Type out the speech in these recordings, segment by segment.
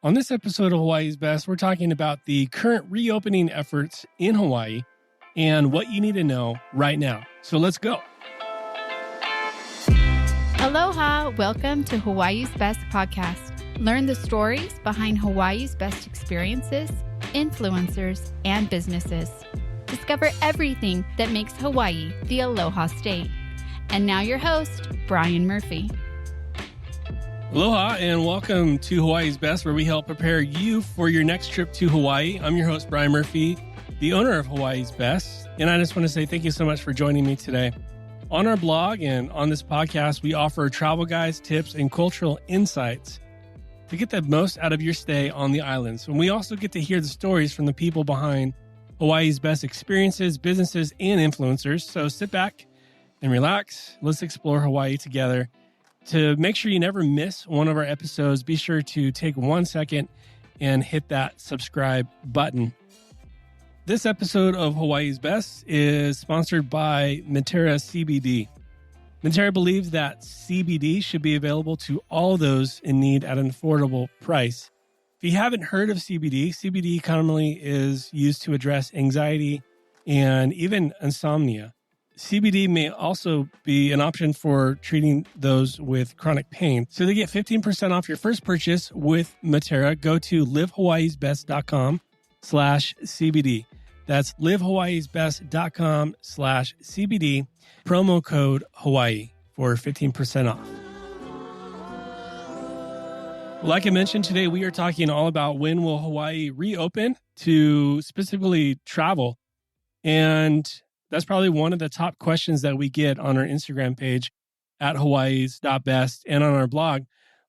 On this episode of Hawaii's Best, we're talking about the current reopening efforts in Hawaii and what you need to know right now. So let's go. Aloha, welcome to Hawaii's Best podcast. Learn the stories behind Hawaii's best experiences, influencers, and businesses. Discover everything that makes Hawaii the Aloha state. And now your host, Bryan Murphy. Aloha and welcome to Hawaii's Best, where we help prepare you for your next trip to Hawaii. I'm your host, Bryan Murphy, the owner of Hawaii's Best. And I just want to say thank you so much for joining me today. On our blog and on this podcast, we offer travel guides, tips, and cultural insights to get the most out of your stay on the islands. And we also get to hear the stories from the people behind Hawaii's best experiences, businesses, and influencers. So sit back and relax. Let's explore Hawaii together. To make sure you never miss one of our episodes, be sure to take 1 second and hit that subscribe button. This episode of Hawaii's Best is sponsored by Matera CBD. Matera believes that CBD should be available to all those in need at an affordable price. If you haven't heard of CBD, CBD commonly is used to address anxiety and even insomnia. CBD may also be an option for treating those with chronic pain. So to get 15% off your first purchase with Matera, go to livehawaiisbest.com/CBD. That's livehawaiisbest.com/CBD, promo code Hawaii for 15% off. Like I mentioned today, we are talking all about when will Hawaii reopen to specifically travel. And that's probably one of the top questions that we get on our Instagram page at hawaiis.best and on our blog,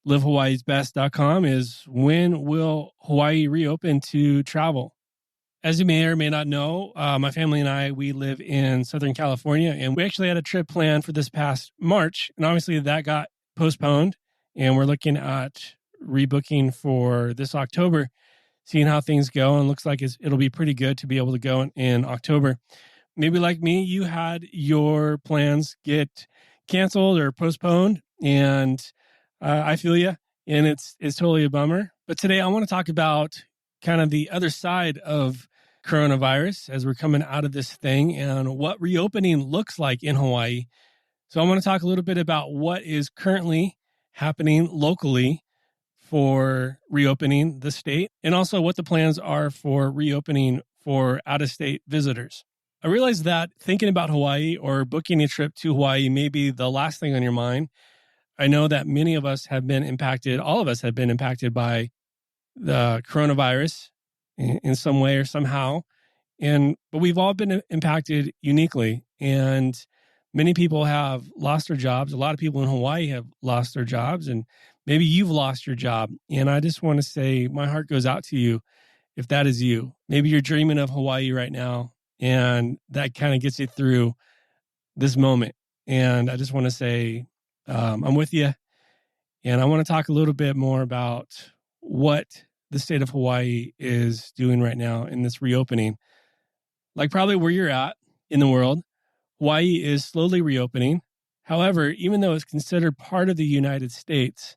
livehawaiisbest.com, is when will Hawaii reopen to travel? As you may or may not know, my family and I, we live in Southern California, and we actually had a trip planned for this past March. And obviously that got postponed, and we're looking at rebooking for this October, seeing how things go. And looks like it'll be pretty good to be able to go in October. Maybe like me, you had your plans get canceled or postponed, and I feel you, and it's totally a bummer. But today I want to talk about kind of the other side of coronavirus as we're coming out of this thing and what reopening looks like in Hawaii. So I want to talk a little bit about what is currently happening locally for reopening the state, and also what the plans are for reopening for out-of-state visitors. I realize that thinking about Hawaii or booking a trip to Hawaii may be the last thing on your mind. I know that many of us have been impacted, all of us have been impacted by the coronavirus in some way or somehow. But we've all been impacted uniquely. And many people have lost their jobs. A lot of people in Hawaii have lost their jobs, and maybe you've lost your job. And I just want to say my heart goes out to you if that is you. Maybe you're dreaming of Hawaii right now, and that kind of gets you through this moment. And I just want to say, I'm with you. And I want to talk a little bit more about what the state of Hawaii is doing right now in this reopening. Like probably where you're at in the world, Hawaii is slowly reopening. However, even though it's considered part of the United States,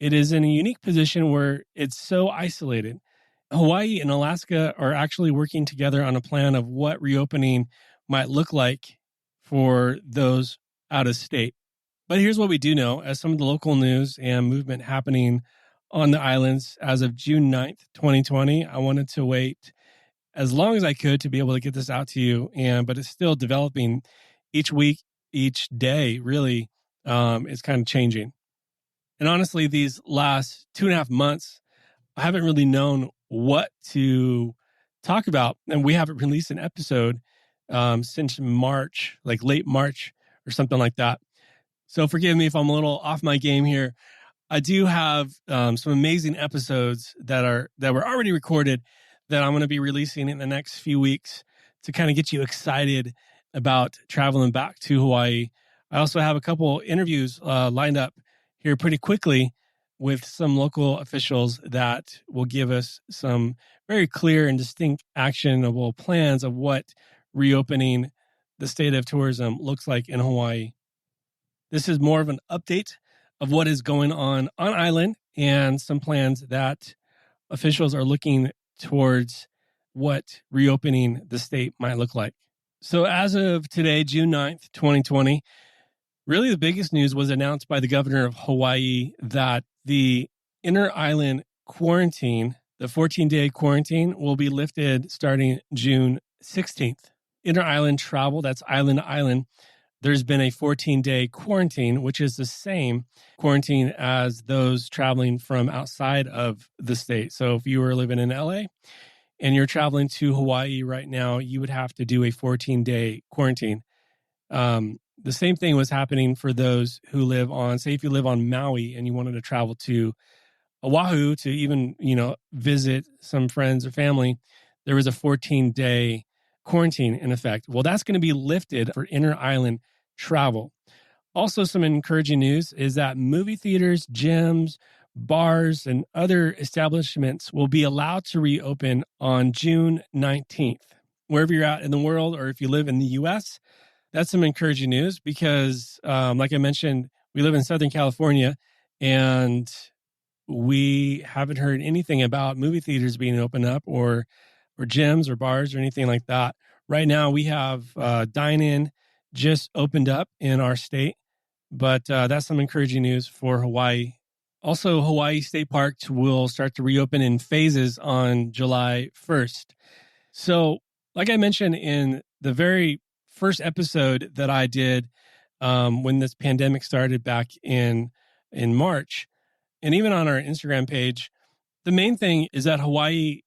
it is in a unique position where it's so isolated. Hawaii and Alaska are actually working together on a plan of what reopening might look like for those out of state. But here's what we do know, as some of the local news and movement happening on the islands as of June 9th, 2020. I wanted to wait as long as I could to be able to get this out to you. But it's still developing each week, each day, really, is kind of changing. And honestly, these last 2.5 months, I haven't really known what to talk about. And we haven't released an episode since March, like late March or something like that. So forgive me if I'm a little off my game here. I do have some amazing episodes that were already recorded that I'm going to be releasing in the next few weeks to kind of get you excited about traveling back to Hawaii. I also have a couple interviews lined up here pretty quickly with some local officials that will give us some very clear and distinct actionable plans of what reopening the state of tourism looks like in Hawaii. This is more of an update of what is going on island and some plans that officials are looking towards what reopening the state might look like. So as of today, June 9th, 2020, really the biggest news was announced by the governor of Hawaii that the inter-island quarantine, the 14-day quarantine, will be lifted starting June 16th. Inter-island travel, that's island to island, there's been a 14-day quarantine, which is the same quarantine as those traveling from outside of the state. So if you were living in LA and you're traveling to Hawaii right now, you would have to do a 14-day quarantine. The same thing was happening for those who live on, say, if you live on Maui and you wanted to travel to Oahu to even, visit some friends or family, there was a 14-day quarantine in effect. Well, that's going to be lifted for inter-island travel. Also, some encouraging news is that movie theaters, gyms, bars, and other establishments will be allowed to reopen on June 19th. Wherever you're at in the world, or if you live in the U.S., that's some encouraging news because, like I mentioned, we live in Southern California, and we haven't heard anything about movie theaters being opened up or gyms or bars or anything like that. Right now, we have dine-in just opened up in our state, but that's some encouraging news for Hawaii. Also, Hawaii state parks will start to reopen in phases on July 1st. So, like I mentioned in the very first episode that I did when this pandemic started back in March, and even on our Instagram page, the main thing is that Hawaii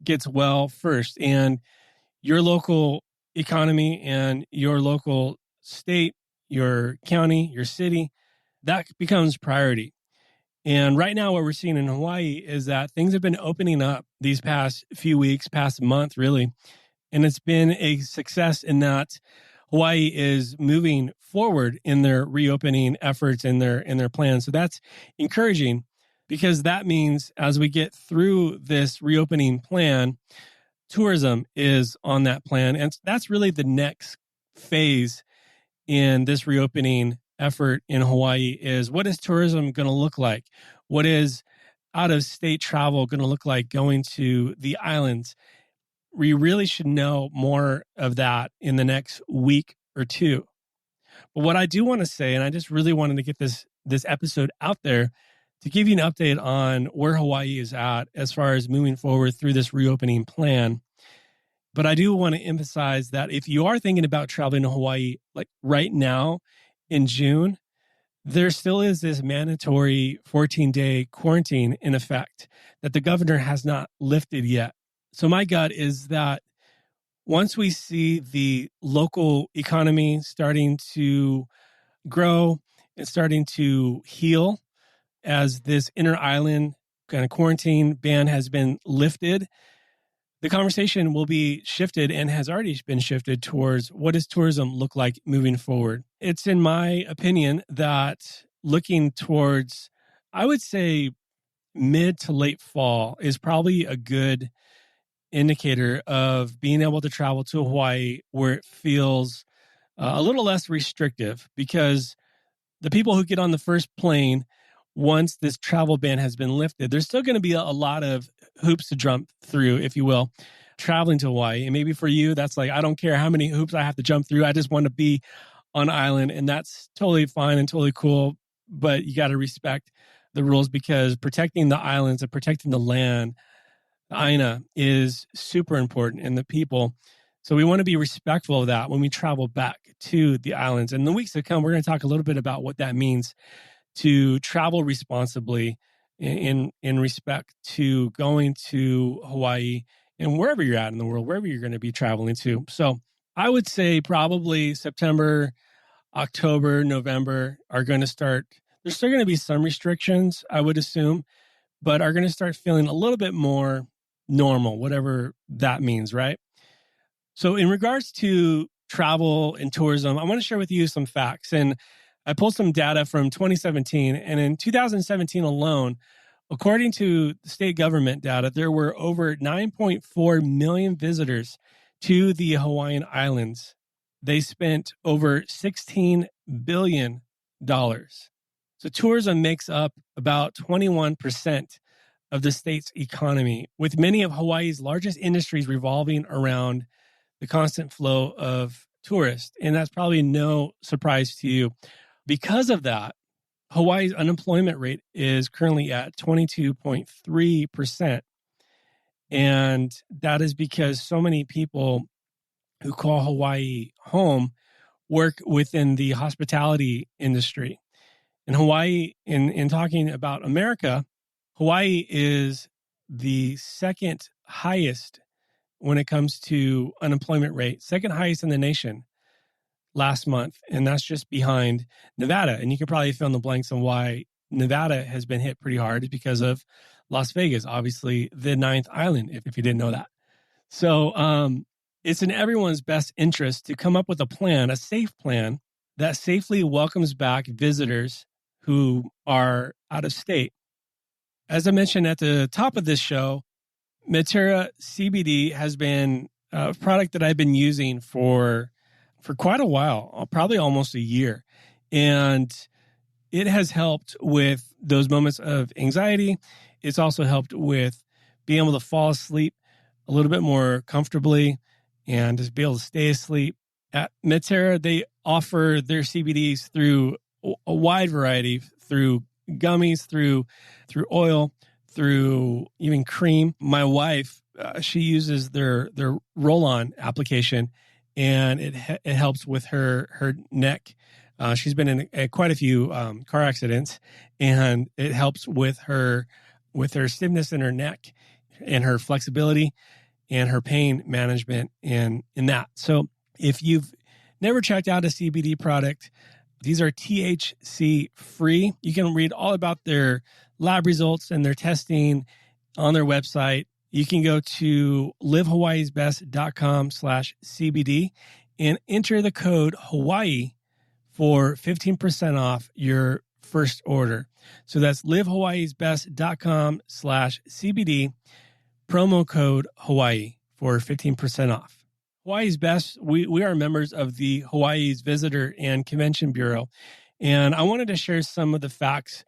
gets well first, and your local economy and your local state, your county, your city, that becomes priority. And right now, what we're seeing in Hawaii is that things have been opening up these past few weeks, past month, really. And it's been a success in that Hawaii is moving forward in their reopening efforts and their plans. So that's encouraging because that means as we get through this reopening plan, tourism is on that plan. And that's really the next phase in this reopening effort in Hawaii is what is tourism going to look like? What is out-of-state travel going to look like going to the islands? We really should know more of that in the next week or two. But what I do want to say, and I just really wanted to get this episode out there to give you an update on where Hawaii is at as far as moving forward through this reopening plan. But I do want to emphasize that if you are thinking about traveling to Hawaii, like right now in June, there still is this mandatory 14-day quarantine in effect that the governor has not lifted yet. So my gut is that once we see the local economy starting to grow and starting to heal as this inter-island kind of quarantine ban has been lifted, the conversation will be shifted and has already been shifted towards what does tourism look like moving forward. It's in my opinion that looking towards, I would say, mid to late fall is probably a good indicator of being able to travel to Hawaii where it feels a little less restrictive, because the people who get on the first plane once this travel ban has been lifted, there's still going to be a lot of hoops to jump through, if you will, traveling to Hawaii. And maybe for you, that's like, I don't care how many hoops I have to jump through. I just want to be on island. And that's totally fine and totally cool. But you got to respect the rules, because protecting the islands and protecting the land, the Aina, is super important, and the people. So we want to be respectful of that when we travel back to the islands. And in the weeks to come, we're going to talk a little bit about what that means to travel responsibly in respect to going to Hawaii and wherever you're at in the world, wherever you're going to be traveling to. So I would say probably September, October, November are going to start. There's still going to be some restrictions, I would assume, but are going to start feeling a little bit more normal, whatever that means, right? So in regards to travel and tourism, I want to share with you some facts. And I pulled some data from 2017, and in 2017 alone, according to the state government data, there were over 9.4 million visitors to the Hawaiian Islands. They spent over $16 billion. So tourism makes up about 21% of the state's economy, with many of Hawaii's largest industries revolving around the constant flow of tourists. And that's probably no surprise to you. Because of that, Hawaii's unemployment rate is currently at 22.3%. And that is because so many people who call Hawaii home work within the hospitality industry. In Hawaii, in talking about America, Hawaii is the second highest when it comes to unemployment rate, second highest in the nation last month. And that's just behind Nevada. And you can probably fill in the blanks on why Nevada has been hit pretty hard because of Las Vegas, obviously the ninth island, if you didn't know that. So it's in everyone's best interest to come up with a plan, a safe plan that safely welcomes back visitors who are out of state. As I mentioned at the top of this show, Matera CBD has been a product that I've been using for quite a while, probably almost a year. And it has helped with those moments of anxiety. It's also helped with being able to fall asleep a little bit more comfortably and just be able to stay asleep. At Matera, they offer their CBDs through a wide variety, through gummies, through oil, through even cream. My wife, she uses their roll-on application, and it helps with her neck. She's been in quite a few car accidents, and it helps with her stiffness in her neck and her flexibility and her pain management in that. So if you've never checked out a CBD product, these are THC free. You can read all about their lab results and their testing on their website. You can go to livehawaiisbest.com/CBD and enter the code Hawaii for 15% off your first order. So that's livehawaiisbest.com/CBD, promo code Hawaii for 15% off. Hawaii's Best, we are members of the Hawaii's Visitor and Convention Bureau. And I wanted to share some of the facts,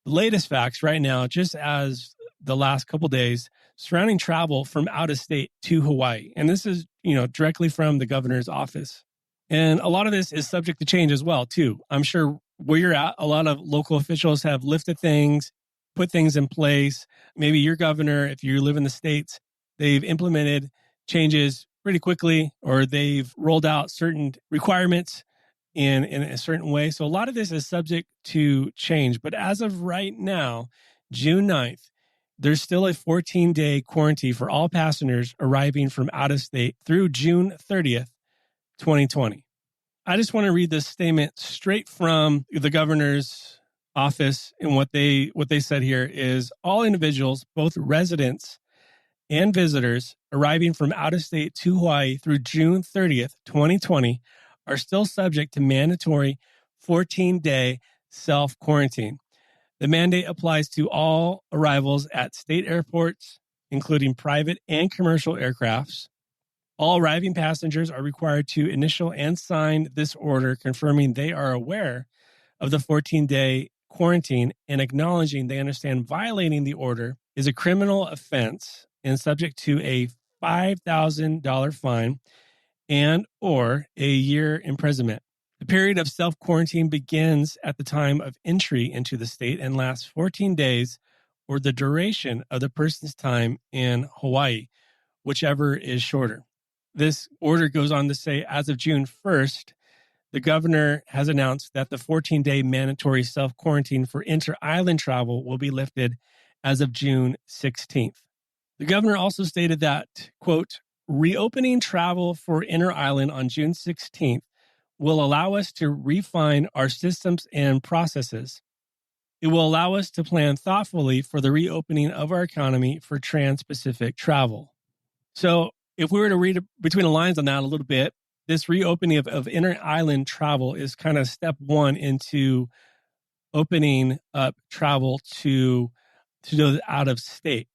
the latest facts right now, just as the last couple of days surrounding travel from out of state to Hawaii. And this is, directly from the governor's office. And a lot of this is subject to change as well, too. I'm sure where you're at, a lot of local officials have lifted things, put things in place. Maybe your governor, if you live in the States, they've implemented changes pretty quickly, or they've rolled out certain requirements in a certain way. So a lot of this is subject to change. But as of right now, June 9th, there's still a 14-day quarantine for all passengers arriving from out of state through June 30th, 2020. I just want to read this statement straight from the governor's office. And what they said here is all individuals, both residents and visitors arriving from out of state to Hawaii through June 30th, 2020 are still subject to mandatory 14-day self-quarantine. The mandate applies to all arrivals at state airports, including private and commercial aircrafts. All arriving passengers are required to initial and sign this order confirming they are aware of the 14-day quarantine and acknowledging they understand violating the order is a criminal offense and subject to a $5,000 fine and or a year imprisonment. The period of self-quarantine begins at the time of entry into the state and lasts 14 days or the duration of the person's time in Hawaii, whichever is shorter. This order goes on to say, as of June 1st, the governor has announced that the 14-day mandatory self-quarantine for inter-island travel will be lifted as of June 16th. The governor also stated that, quote, reopening travel for inter-island on June 16th will allow us to refine our systems and processes. It will allow us to plan thoughtfully for the reopening of our economy for trans-Pacific travel. So if we were to read between the lines on that a little bit, this reopening of inter-island travel is kind of step one into opening up travel to those out of state.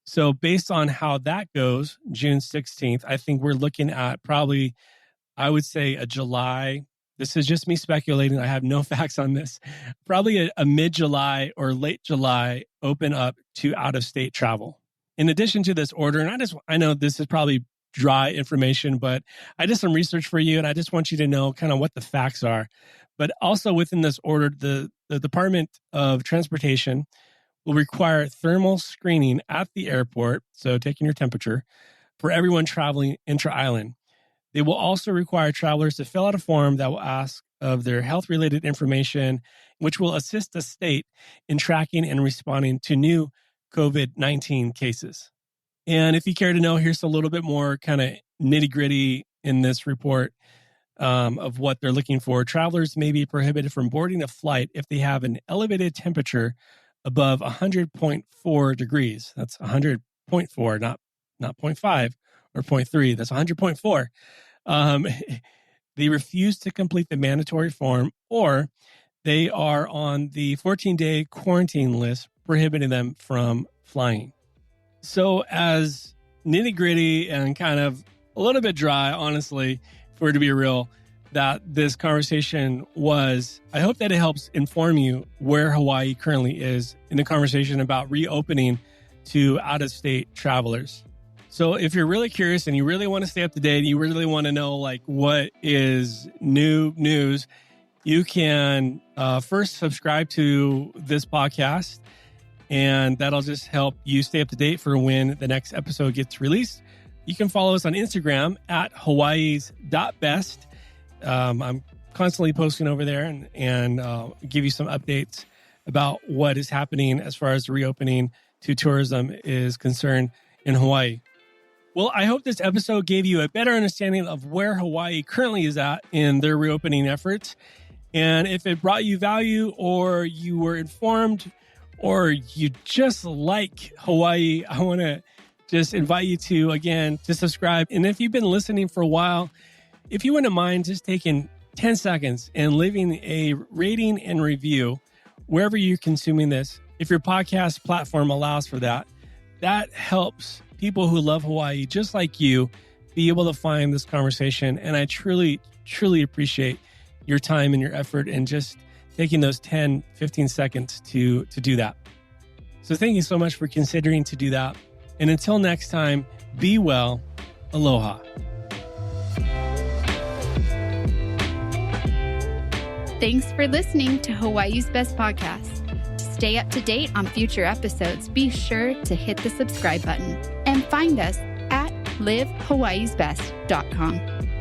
So based on how that goes, June 16th, I think we're looking at probably, I would say, a July this is just me speculating. I have no facts on this. Probably a mid-July or late July open up to out-of-state travel. In addition to this order, and I know this is probably dry information, but I did some research for you, and I just want you to know kind of what the facts are. But also within this order, the Department of Transportation will require thermal screening at the airport, so taking your temperature, for everyone traveling intra-island. They will also require travelers to fill out a form that will ask of their health-related information, which will assist the state in tracking and responding to new COVID-19 cases. And if you care to know, here's a little bit more kind of nitty-gritty in this report of what they're looking for. Travelers may be prohibited from boarding a flight if they have an elevated temperature above 100.4 degrees. That's 100.4, not 0.5 or 0.3. That's 100.4. They refuse to complete the mandatory form, or they are on the 14-day quarantine list, prohibiting them from flying. So as nitty-gritty and kind of a little bit dry, honestly, for it to be real, that this conversation was, I hope that it helps inform you where Hawaii currently is in the conversation about reopening to out-of-state travelers. So if you're really curious and you really want to stay up to date, you really want to know like what is new news, you can first subscribe to this podcast, and that'll just help you stay up to date for when the next episode gets released. You can follow us on Instagram at hawaiis.best. I'm constantly posting over there and give you some updates about what is happening as far as the reopening to tourism is concerned in Hawaii. Well, I hope this episode gave you a better understanding of where Hawaii currently is at in their reopening efforts. And if it brought you value, or you were informed, or you just like Hawaii, I want to just invite you to, again, to subscribe. And if you've been listening for a while, if you wouldn't mind just taking 10 seconds and leaving a rating and review wherever you're consuming this, if your podcast platform allows for that, that helps people who love Hawaii, just like you, be able to find this conversation. And I truly, truly appreciate your time and your effort and just taking those 10, 15 seconds to do that. So thank you so much for considering to do that. And until next time, be well. Aloha. Thanks for listening to Hawaii's Best Podcast. To stay up to date on future episodes, be sure to hit the subscribe button and find us at livehawaiisbest.com.